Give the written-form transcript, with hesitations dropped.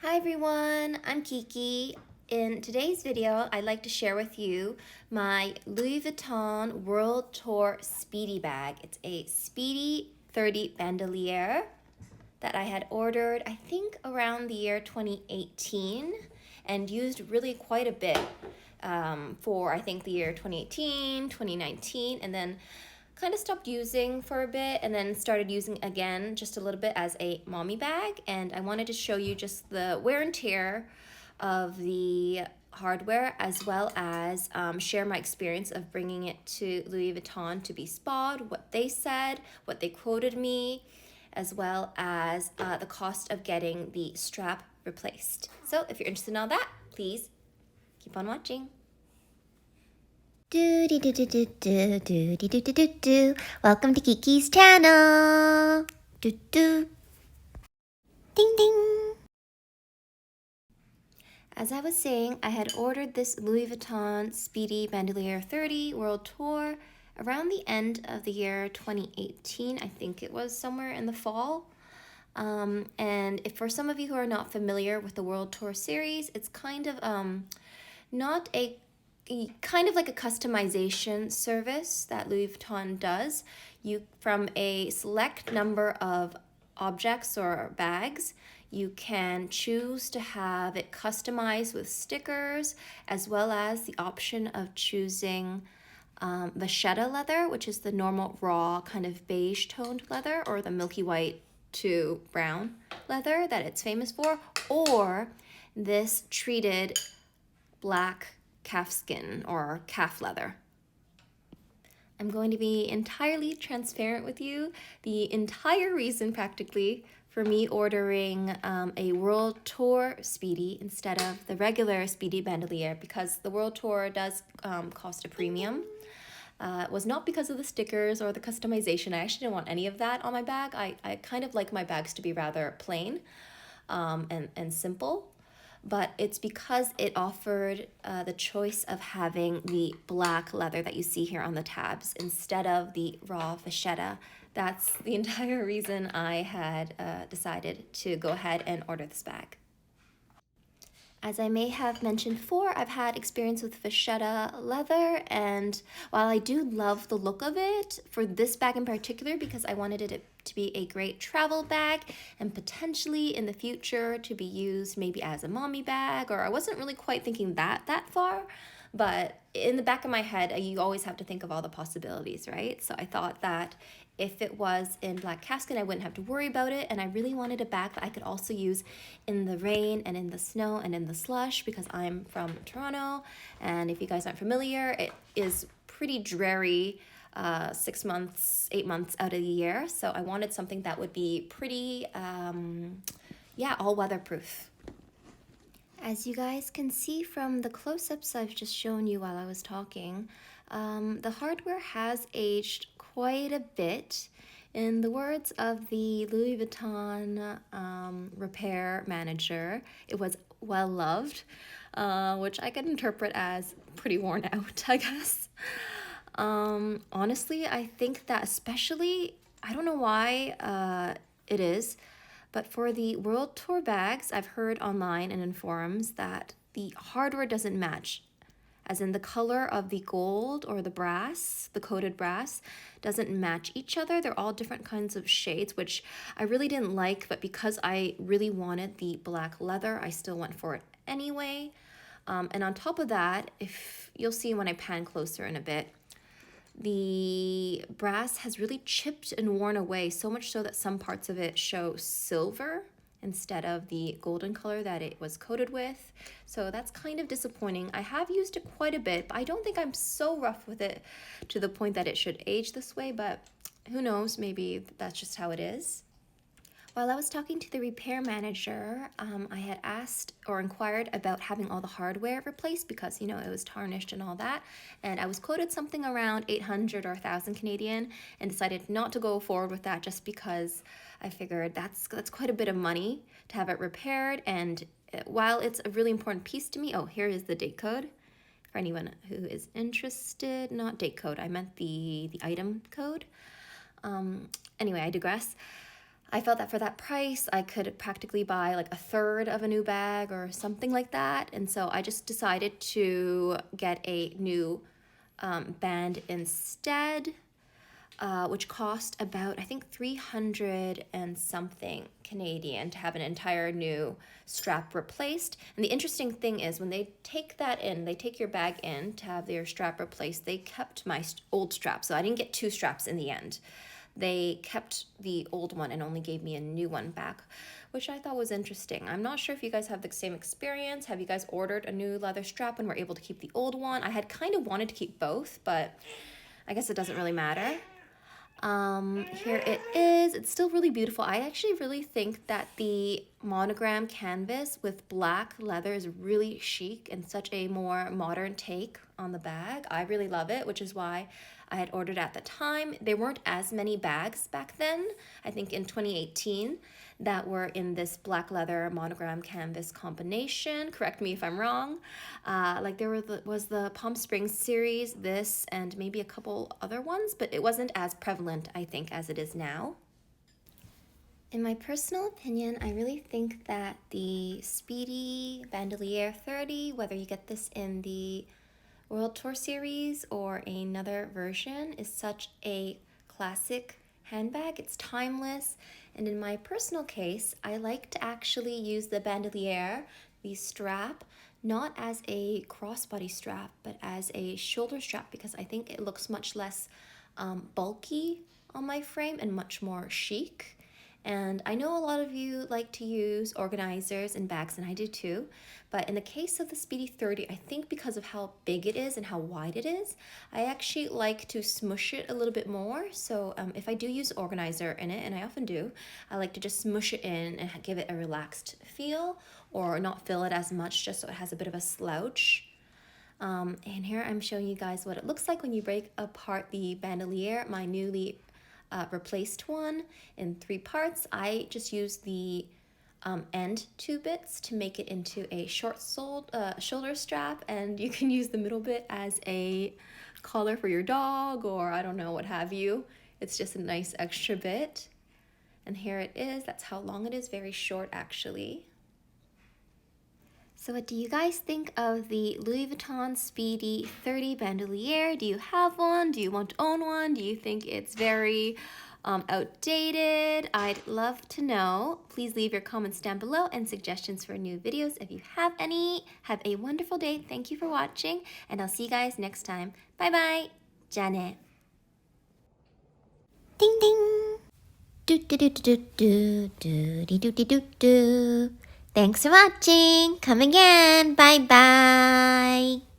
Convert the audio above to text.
Hi everyone, I'm Kiki. In today's video, I'd like to share with you my Louis Vuitton World Tour Speedy bag. It's a Speedy 30 Bandouliere that I had ordered, I think around the year 2018 and used really quite a bit for I think the year 2018, 2019, and then kind of stopped using for a bit and then started using again just a little bit as a mommy bag. And I wanted to show you just the wear and tear of the hardware, as well as share my experience of bringing it to Louis Vuitton to be spa'd, what they said, what they quoted me, as well as the cost of getting the strap replaced. So if you're interested in all that, please keep on watching. Welcome to Kiki's channel. Ding ding. As I was saying, I had ordered this Louis Vuitton Speedy Bandouliere 30 World Tour around the end of the year 2018. I think it was somewhere in the fall. And if for some of you who are not familiar with the World Tour series, it's kind of not a kind of like a customization service that Louis Vuitton does. You, from a select number of objects or bags, you can choose to have it customized with stickers, as well as the option of choosing vachetta leather, which is the normal raw kind of beige toned leather, or the milky white to brown leather that it's famous for, or this treated black calfskin or calf leather. I'm going to be entirely transparent with you. The entire reason practically for me ordering a World Tour Speedy instead of the regular Speedy Bandouliere, because the World Tour does cost a premium, was not because of the stickers or the customization. I actually didn't want any of that on my bag. I kind of like my bags to be rather plain and simple. But it's because it offered the choice of having the black leather that you see here on the tabs instead of the raw vachetta. That's the entire reason I had decided to go ahead and order this bag. As I may have mentioned before, I've had experience with vachetta leather, and while I do love the look of it, for this bag in particular, because I wanted it to be a great travel bag and potentially in the future to be used maybe as a mommy bag, or I wasn't really quite thinking that far, but in the back of my head, you always have to think of all the possibilities, right? So I thought that if it was in black calfskin, I wouldn't have to worry about it. And I really wanted a bag that I could also use in the rain and in the snow and in the slush, because I'm from Toronto. And if you guys aren't familiar, it is pretty dreary 6 months, 8 months out of the year. So I wanted something that would be pretty, all weatherproof. As you guys can see from the close-ups I've just shown you while I was talking, the hardware has aged quite a bit. In the words of the Louis Vuitton repair manager, it was well loved, which I could interpret as pretty worn out, I guess. Honestly, I think that especially, I don't know why it is, but for the World Tour bags, I've heard online and in forums that the hardware doesn't match, as in the color of the gold or the brass, the coated brass, doesn't match each other. They're all different kinds of shades, which I really didn't like, but because I really wanted the black leather, I still went for it anyway. And on top of that, if you'll see when I pan closer in a bit, the brass has really chipped and worn away, so much so that some parts of it show silver instead of the golden color that it was coated with. So that's kind of disappointing. I have used it quite a bit, but I don't think I'm so rough with it to the point that it should age this way, but who knows, maybe that's just how it is. While I was talking to the repair manager, I had asked or inquired about having all the hardware replaced because, you know, it was tarnished and all that. And I was quoted something around 800 or 1,000 Canadian and decided not to go forward with that just because I figured that's quite a bit of money to have it repaired. And while it's a really important piece to me, oh, here is the date code for anyone who is interested. Not date code, I meant the item code. Anyway, I digress. I felt that for that price, I could practically buy like a third of a new bag or something like that. And so I just decided to get a new band instead, which cost about, I think, 300 and something Canadian to have an entire new strap replaced. And the interesting thing is when they take that in, they take your bag in to have their strap replaced, they kept my old strap. So I didn't get two straps in the end. They kept the old one and only gave me a new one back, which I thought was interesting. I'm not sure if you guys have the same experience. Have you guys ordered a new leather strap and were able to keep the old one? I had kind of wanted to keep both, but I guess it doesn't really matter. Here it is. It's still really beautiful. I actually really think that the Monogram canvas with black leather is really chic and such a more modern take on the bag. I really love it, which is why I had ordered at the time. There weren't as many bags back then, I think in 2018, that were in this black leather Monogram canvas combination. Correct me if I'm wrong. Like there was the Palm Springs series, this, and maybe a couple other ones, but it wasn't as prevalent, I think, as it is now. In my personal opinion, I really think that the Speedy Bandouliere 30, whether you get this in the World Tour series or another version, is such a classic handbag. It's timeless, and in my personal case, I like to actually use the bandouliere, the strap, not as a crossbody strap, but as a shoulder strap, because I think it looks much less bulky on my frame and much more chic. And I know a lot of you like to use organizers in bags, and I do too. But in the case of the Speedy 30, I think because of how big it is and how wide it is, I actually like to smush it a little bit more. So if I do use organizer in it, and I often do, I like to just smush it in and give it a relaxed feel, or not fill it as much just so it has a bit of a slouch. And here I'm showing you guys what it looks like when you break apart the bandouliere, my newly replaced one, in 3 parts. I just use the end 2 bits to make it into a short shoulder strap, and you can use the middle bit as a collar for your dog, or I don't know, what have you. It's just a nice extra bit. And here it is. That's how long it is. Very short, actually. So what do you guys think of the Louis Vuitton Speedy 30 bandouliere? Do you have one? Do you want to own one? Do you think it's very outdated? I'd love to know. Please leave your comments down below and suggestions for new videos if you have any. Have a wonderful day. Thank you for watching, and I'll see you guys next time. Bye bye. じゃあね. Ding ding. Do do do do do do do do do do do. Thanks for watching. Come again. Bye bye.